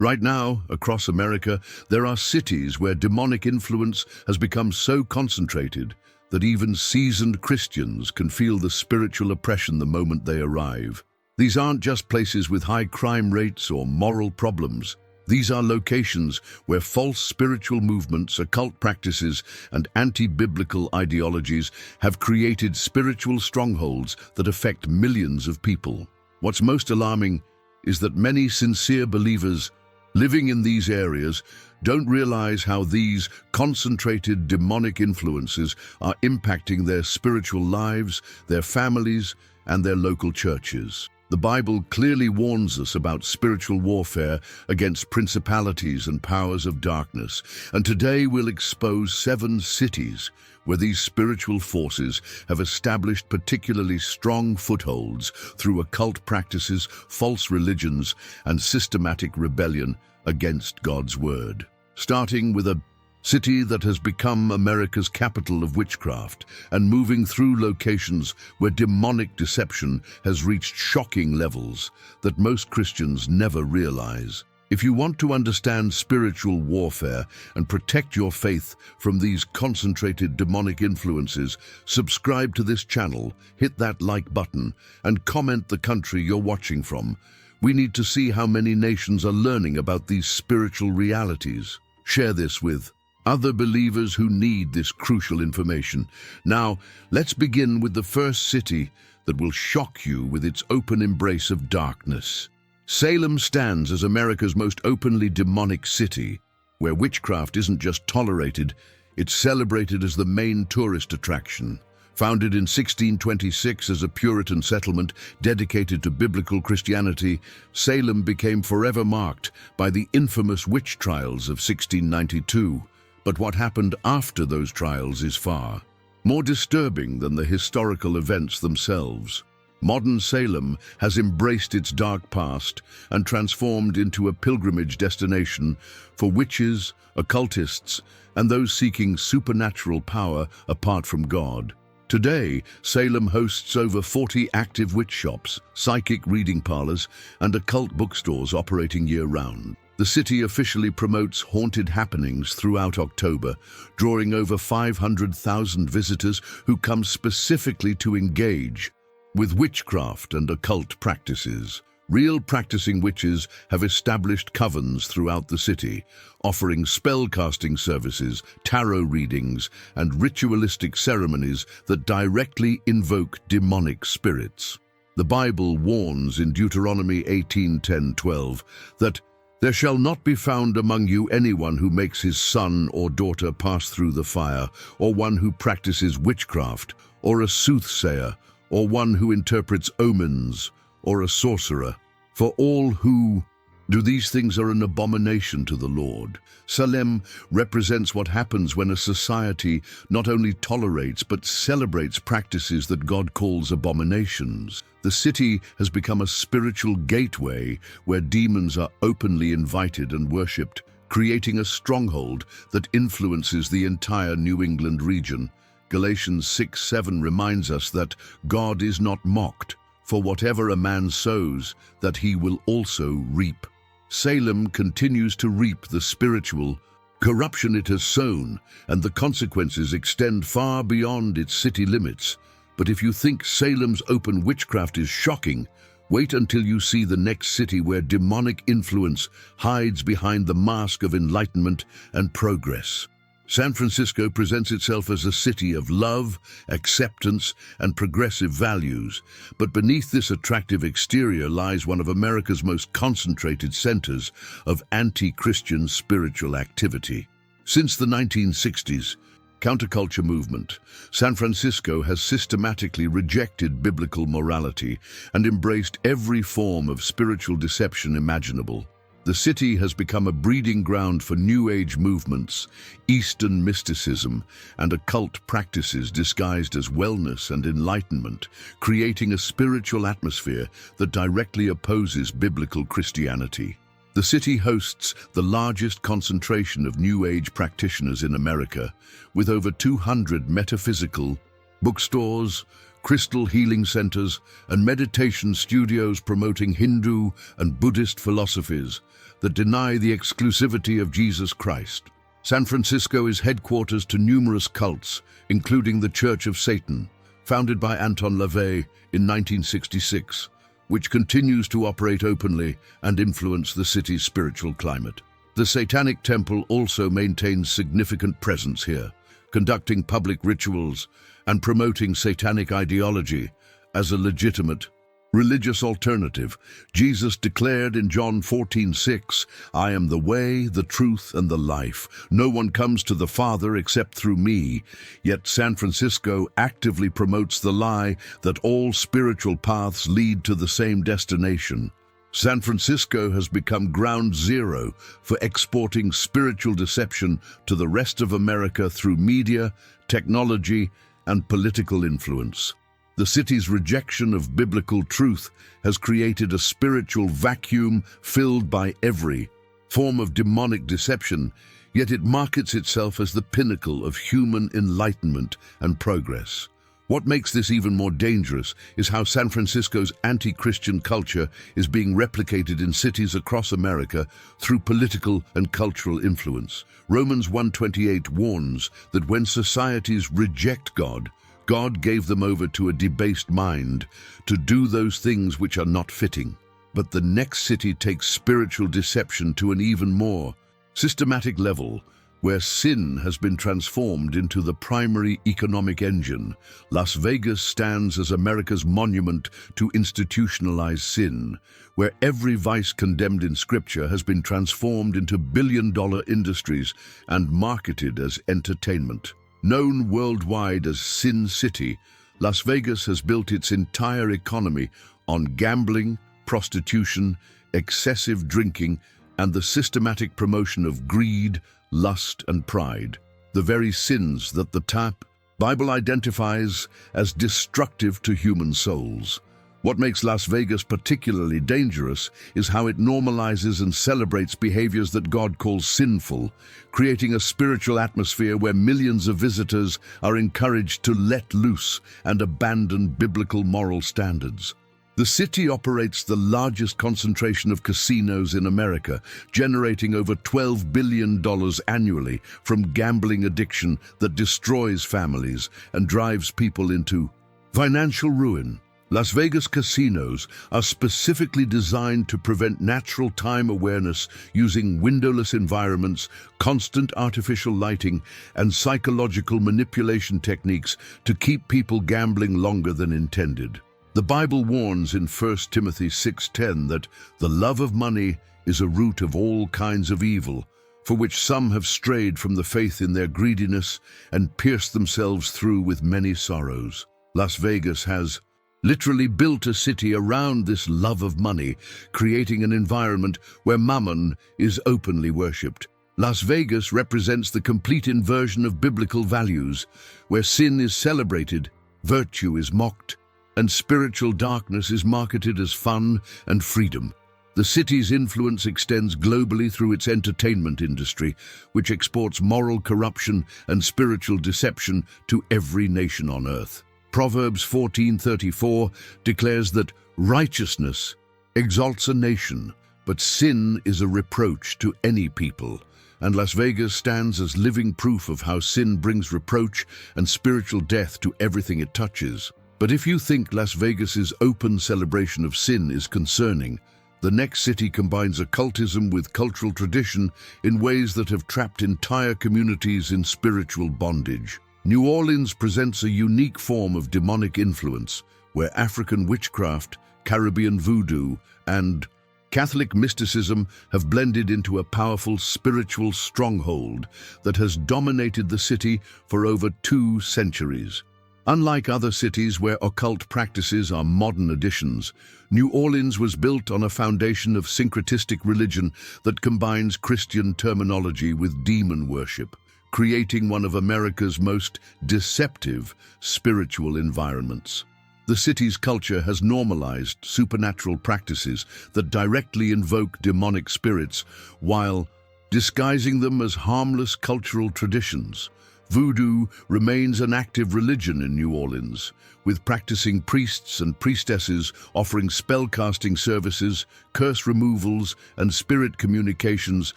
Right now, across America, there are cities where demonic influence has become so concentrated that even seasoned Christians can feel the spiritual oppression the moment they arrive. These aren't just places with high crime rates or moral problems. These are locations where false spiritual movements, occult practices, and anti-biblical ideologies have created spiritual strongholds that affect millions of people. What's most alarming is that many sincere believers living in these areas don't realize how these concentrated demonic influences are impacting their spiritual lives, their families, and their local churches. The Bible clearly warns us about spiritual warfare against principalities and powers of darkness, and today we'll expose 7 cities where these spiritual forces have established particularly strong footholds through occult practices, false religions, and systematic rebellion against God's word. Starting with a city that has become America's capital of witchcraft and moving through locations where demonic deception has reached shocking levels that most Christians never realize. If you want to understand spiritual warfare and protect your faith from these concentrated demonic influences, subscribe to this channel, hit that like button, and comment the country you're watching from. We need to see how many nations are learning about these spiritual realities. Share this with other believers who need this crucial information. Now, let's begin with the first city that will shock you with its open embrace of darkness. Salem stands as America's most openly demonic city, where witchcraft isn't just tolerated, it's celebrated as the main tourist attraction. Founded in 1626 as a Puritan settlement dedicated to biblical Christianity, Salem became forever marked by the infamous witch trials of 1692. But what happened after those trials is far more disturbing than the historical events themselves. Modern Salem has embraced its dark past and transformed into a pilgrimage destination for witches, occultists, and those seeking supernatural power apart from God. Today, Salem hosts over 40 active witch shops, psychic reading parlors, and occult bookstores operating year-round. The city officially promotes haunted happenings throughout October, drawing over 500,000 visitors who come specifically to engage with witchcraft and occult practices. Real practicing witches have established covens throughout the city, offering spell-casting services, tarot readings, and ritualistic ceremonies that directly invoke demonic spirits. The Bible warns in Deuteronomy 18:10-12 that there shall not be found among you anyone who makes his son or daughter pass through the fire, or one who practices witchcraft, or a soothsayer, or one who interprets omens, or a sorcerer. For all who do these things are an abomination to the Lord. Salem represents what happens when a society not only tolerates but celebrates practices that God calls abominations. The city has become a spiritual gateway where demons are openly invited and worshipped, creating a stronghold that influences the entire New England region. Galatians 6:7 reminds us that God is not mocked, for whatever a man sows, that he will also reap. Salem continues to reap the spiritual corruption it has sown, and the consequences extend far beyond its city limits. But if you think Salem's open witchcraft is shocking, wait until you see the next city where demonic influence hides behind the mask of enlightenment and progress. San Francisco presents itself as a city of love, acceptance, and progressive values, but beneath this attractive exterior lies one of America's most concentrated centers of anti-Christian spiritual activity. Since the 1960s, counterculture movement, San Francisco has systematically rejected biblical morality and embraced every form of spiritual deception imaginable. The city has become a breeding ground for New Age movements, Eastern mysticism, and occult practices disguised as wellness and enlightenment, creating a spiritual atmosphere that directly opposes biblical Christianity. The city hosts the largest concentration of New Age practitioners in America, with over 200 metaphysical bookstores, crystal healing centers, and meditation studios promoting Hindu and Buddhist philosophies that deny the exclusivity of Jesus Christ. San Francisco is headquarters to numerous cults, including the Church of Satan, founded by Anton LaVey in 1966, which continues to operate openly and influence the city's spiritual climate. The Satanic Temple also maintains significant presence here, conducting public rituals and promoting satanic ideology as a legitimate religious alternative. Jesus declared in John 14:6, "I am the way, the truth, and the life. No one comes to the Father except through me." Yet San Francisco actively promotes the lie that all spiritual paths lead to the same destination. San Francisco has become ground zero for exporting spiritual deception to the rest of America through media, technology, and political influence. The city's rejection of biblical truth has created a spiritual vacuum filled by every form of demonic deception, yet it markets itself as the pinnacle of human enlightenment and progress. What makes this even more dangerous is how San Francisco's anti-Christian culture is being replicated in cities across America through political and cultural influence. Romans 1:28 warns that when societies reject God, God gave them over to a debased mind to do those things which are not fitting. But the next city takes spiritual deception to an even more systematic level, where sin has been transformed into the primary economic engine. Las Vegas stands as America's monument to institutionalized sin, where every vice condemned in Scripture has been transformed into billion-dollar industries and marketed as entertainment. Known worldwide as Sin City, Las Vegas has built its entire economy on gambling, prostitution, excessive drinking, and the systematic promotion of greed, lust, and pride, the very sins that the Bible identifies as destructive to human souls. What makes Las Vegas particularly dangerous is how it normalizes and celebrates behaviors that God calls sinful, creating a spiritual atmosphere where millions of visitors are encouraged to let loose and abandon biblical moral standards. The city operates the largest concentration of casinos in America, generating over $12 billion annually from gambling addiction that destroys families and drives people into financial ruin. Las Vegas casinos are specifically designed to prevent natural time awareness using windowless environments, constant artificial lighting, and psychological manipulation techniques to keep people gambling longer than intended. The Bible warns in 1 Timothy 6:10 that the love of money is a root of all kinds of evil, for which some have strayed from the faith in their greediness and pierced themselves through with many sorrows. Las Vegas has literally built a city around this love of money, creating an environment where mammon is openly worshipped. Las Vegas represents the complete inversion of biblical values, where sin is celebrated, virtue is mocked, and spiritual darkness is marketed as fun and freedom. The city's influence extends globally through its entertainment industry, which exports moral corruption and spiritual deception to every nation on earth. Proverbs 14:34 declares that righteousness exalts a nation, but sin is a reproach to any people. And Las Vegas stands as living proof of how sin brings reproach and spiritual death to everything it touches. But if you think Las Vegas's open celebration of sin is concerning, the next city combines occultism with cultural tradition in ways that have trapped entire communities in spiritual bondage. New Orleans presents a unique form of demonic influence, where African witchcraft, Caribbean voodoo, and Catholic mysticism have blended into a powerful spiritual stronghold that has dominated the city for over 2 centuries. Unlike other cities where occult practices are modern additions, New Orleans was built on a foundation of syncretistic religion that combines Christian terminology with demon worship, creating one of America's most deceptive spiritual environments. The city's culture has normalized supernatural practices that directly invoke demonic spirits while disguising them as harmless cultural traditions. Voodoo remains an active religion in New Orleans, with practicing priests and priestesses offering spell-casting services, curse removals, and spirit communications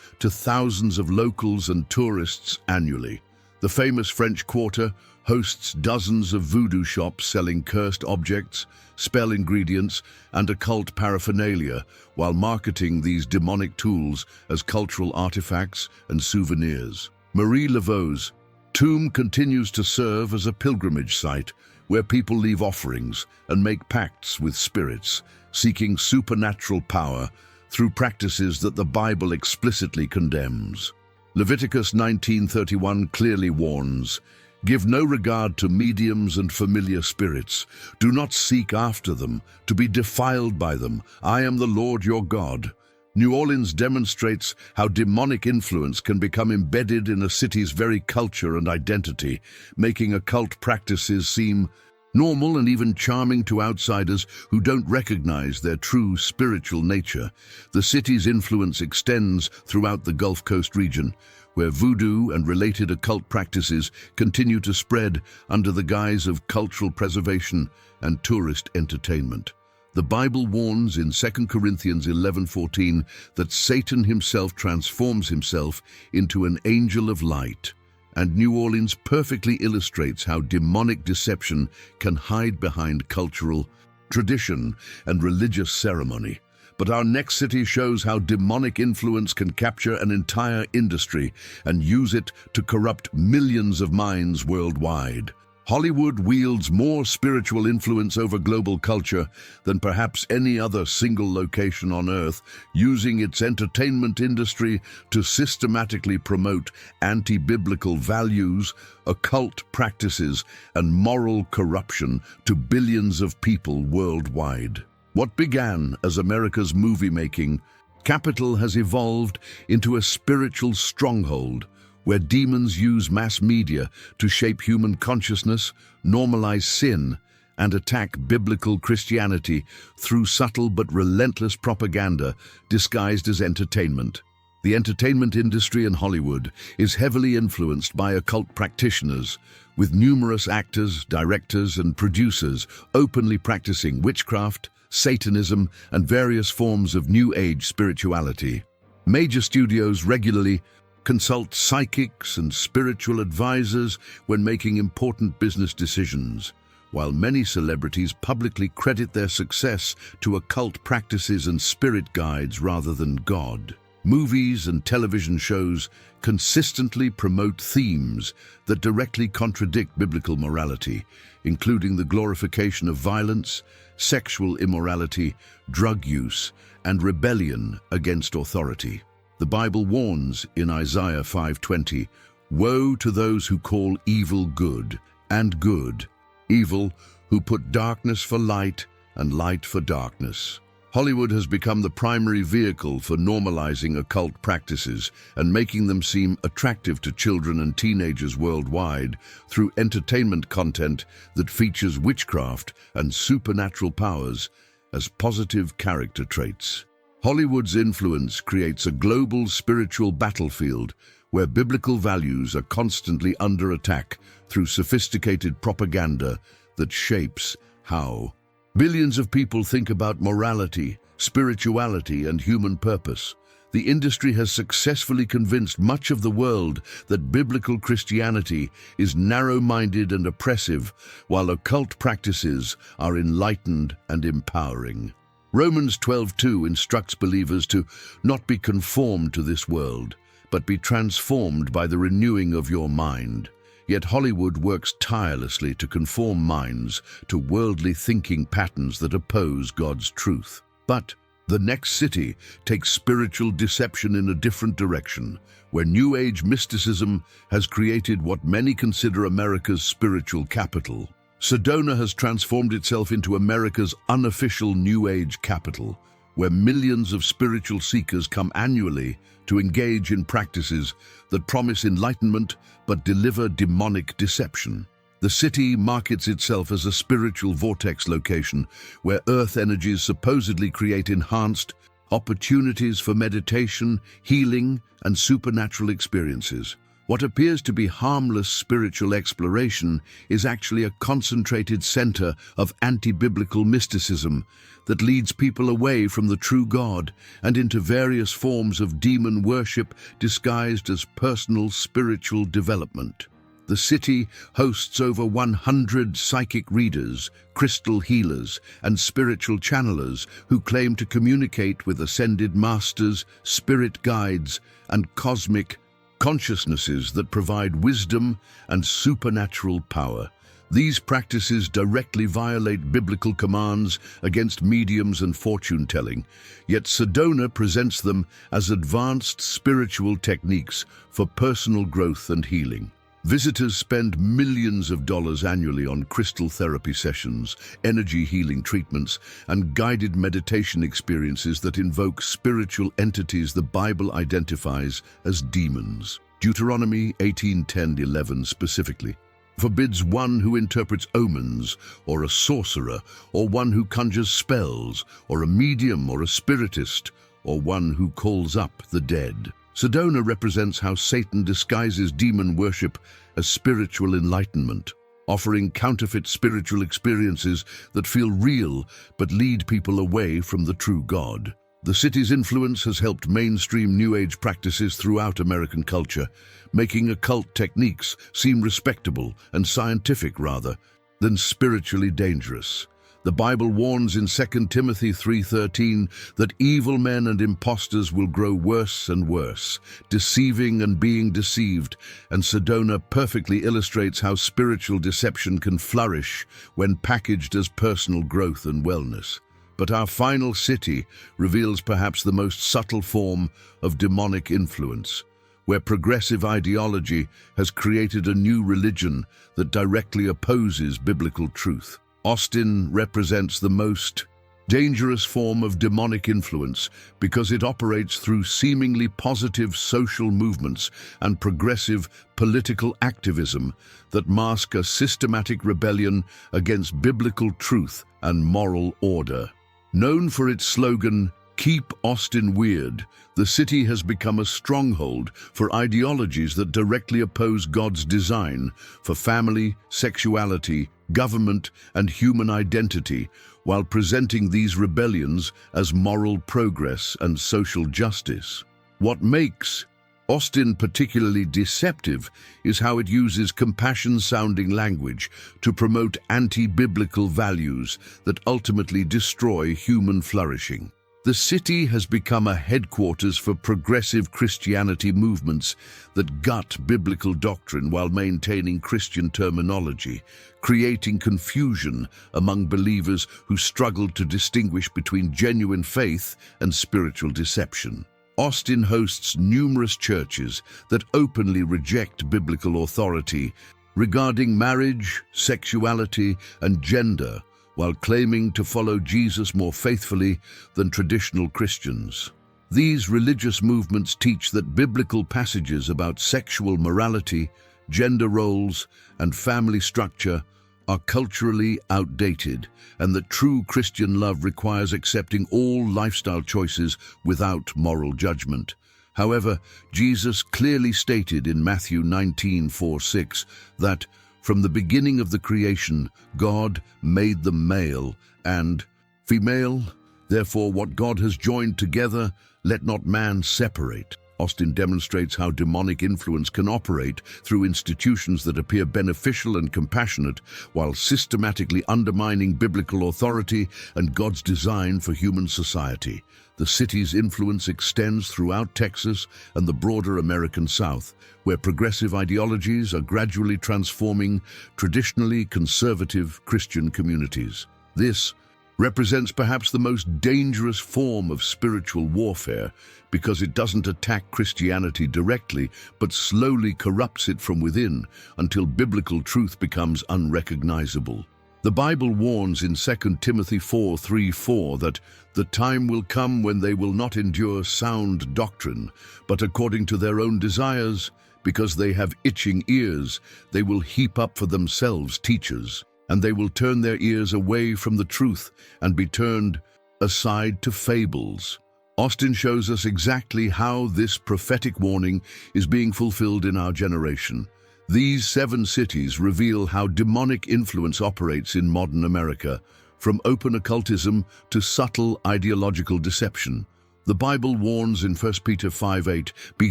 to thousands of locals and tourists annually. The famous French Quarter hosts dozens of voodoo shops selling cursed objects, spell ingredients, and occult paraphernalia, while marketing these demonic tools as cultural artifacts and souvenirs. Marie Laveau's tomb continues to serve as a pilgrimage site where people leave offerings and make pacts with spirits, seeking supernatural power through practices that the Bible explicitly condemns. Leviticus 19:31 clearly warns, "Give no regard to mediums and familiar spirits. Do not seek after them, to be defiled by them. I am the Lord your God." New Orleans demonstrates how demonic influence can become embedded in a city's very culture and identity, making occult practices seem normal and even charming to outsiders who don't recognize their true spiritual nature. The city's influence extends throughout the Gulf Coast region, where voodoo and related occult practices continue to spread under the guise of cultural preservation and tourist entertainment. The Bible warns in 2 Corinthians 11:14 that Satan himself transforms himself into an angel of light, and New Orleans perfectly illustrates how demonic deception can hide behind cultural tradition and religious ceremony. But our next city shows how demonic influence can capture an entire industry and use it to corrupt millions of minds worldwide. Hollywood wields more spiritual influence over global culture than perhaps any other single location on Earth, using its entertainment industry to systematically promote anti-biblical values, occult practices, and moral corruption to billions of people worldwide. What began as America's movie-making capital has evolved into a spiritual stronghold where demons use mass media to shape human consciousness, normalize sin, and attack biblical Christianity through subtle but relentless propaganda disguised as entertainment. The entertainment industry in Hollywood is heavily influenced by occult practitioners, with numerous actors, directors, and producers openly practicing witchcraft, Satanism, and various forms of New Age spirituality. Major studios regularly consult psychics and spiritual advisors when making important business decisions, while many celebrities publicly credit their success to occult practices and spirit guides rather than God. Movies and television shows consistently promote themes that directly contradict biblical morality, including the glorification of violence, sexual immorality, drug use, and rebellion against authority. The Bible warns in Isaiah 5:20, "Woe to those who call evil good, and good evil, who put darkness for light and light for darkness." Hollywood has become the primary vehicle for normalizing occult practices and making them seem attractive to children and teenagers worldwide through entertainment content that features witchcraft and supernatural powers as positive character traits. Hollywood's influence creates a global spiritual battlefield where biblical values are constantly under attack through sophisticated propaganda that shapes how billions of people think about morality, spirituality, and human purpose. The industry has successfully convinced much of the world that biblical Christianity is narrow-minded and oppressive, while occult practices are enlightened and empowering. Romans 12:2 instructs believers to not be conformed to this world, but be transformed by the renewing of your mind. Yet Hollywood works tirelessly to conform minds to worldly thinking patterns that oppose God's truth. But the next city takes spiritual deception in a different direction, where New Age mysticism has created what many consider America's spiritual capital. Sedona has transformed itself into America's unofficial New Age capital, where millions of spiritual seekers come annually to engage in practices that promise enlightenment but deliver demonic deception. The city markets itself as a spiritual vortex location where earth energies supposedly create enhanced opportunities for meditation, healing, and supernatural experiences. What appears to be harmless spiritual exploration is actually a concentrated center of anti-biblical mysticism that leads people away from the true God and into various forms of demon worship disguised as personal spiritual development. The city hosts over 100 psychic readers, crystal healers, and spiritual channelers who claim to communicate with ascended masters, spirit guides, and cosmic consciousnesses that provide wisdom and supernatural power. These practices directly violate biblical commands against mediums and fortune-telling, yet Sedona presents them as advanced spiritual techniques for personal growth and healing. Visitors spend millions of dollars annually on crystal therapy sessions, energy healing treatments, and guided meditation experiences that invoke spiritual entities the Bible identifies as demons. Deuteronomy 18:10-11 specifically forbids one who interprets omens, or a sorcerer, or one who conjures spells, or a medium or a spiritist, or one who calls up the dead. Sedona represents how Satan disguises demon worship as spiritual enlightenment, offering counterfeit spiritual experiences that feel real but lead people away from the true God. The city's influence has helped mainstream New Age practices throughout American culture, making occult techniques seem respectable and scientific rather than spiritually dangerous. The Bible warns in 2 Timothy 3:13 that evil men and impostors will grow worse and worse, deceiving and being deceived, and Sedona perfectly illustrates how spiritual deception can flourish when packaged as personal growth and wellness. But our final city reveals perhaps the most subtle form of demonic influence, where progressive ideology has created a new religion that directly opposes biblical truth. Austin represents the most dangerous form of demonic influence because it operates through seemingly positive social movements and progressive political activism that mask a systematic rebellion against biblical truth and moral order. Known for its slogan, "Keep Austin Weird," the city has become a stronghold for ideologies that directly oppose God's design for family, sexuality, government, and human identity, while presenting these rebellions as moral progress and social justice. What makes Austin particularly deceptive is how it uses compassion-sounding language to promote anti-biblical values that ultimately destroy human flourishing. The city has become a headquarters for progressive Christianity movements that gut biblical doctrine while maintaining Christian terminology, creating confusion among believers who struggle to distinguish between genuine faith and spiritual deception. Austin hosts numerous churches that openly reject biblical authority regarding marriage, sexuality, and gender, while claiming to follow Jesus more faithfully than traditional Christians. These religious movements teach that biblical passages about sexual morality, gender roles, and family structure are culturally outdated, and that true Christian love requires accepting all lifestyle choices without moral judgment. However, Jesus clearly stated in Matthew 19:4-6 that from the beginning of the creation, God made them male and female. Therefore, what God has joined together, let not man separate. Austin demonstrates how demonic influence can operate through institutions that appear beneficial and compassionate, while systematically undermining biblical authority and God's design for human society. The city's influence extends throughout Texas and the broader American South, where progressive ideologies are gradually transforming traditionally conservative Christian communities. This represents perhaps the most dangerous form of spiritual warfare because it doesn't attack Christianity directly, but slowly corrupts it from within until biblical truth becomes unrecognizable. The Bible warns in 2 Timothy 4:3-4 that the time will come when they will not endure sound doctrine, but according to their own desires, because they have itching ears, they will heap up for themselves teachers, and they will turn their ears away from the truth and be turned aside to fables. Austin shows us exactly how this prophetic warning is being fulfilled in our generation. These 7 cities reveal how demonic influence operates in modern America, from open occultism to subtle ideological deception. The Bible warns in 1 Peter 5:8, "Be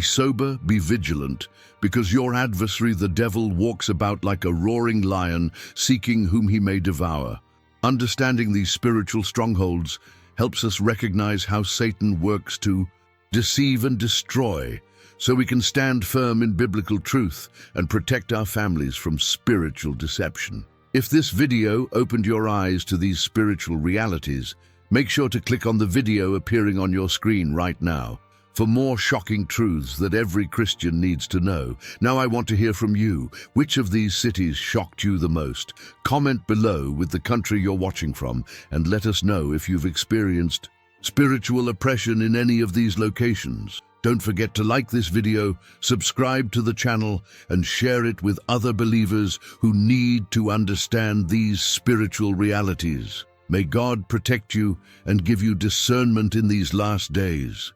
sober, be vigilant, because your adversary the devil walks about like a roaring lion, seeking whom he may devour." Understanding these spiritual strongholds helps us recognize how Satan works to deceive and destroy, so we can stand firm in biblical truth and protect our families from spiritual deception. If this video opened your eyes to these spiritual realities, make sure to click on the video appearing on your screen right now for more shocking truths that every Christian needs to know. Now I want to hear from you. Which of these cities shocked you the most? Comment below with the country you're watching from and let us know if you've experienced spiritual oppression in any of these locations. Don't forget to like this video, subscribe to the channel, and share it with other believers who need to understand these spiritual realities. May God protect you and give you discernment in these last days.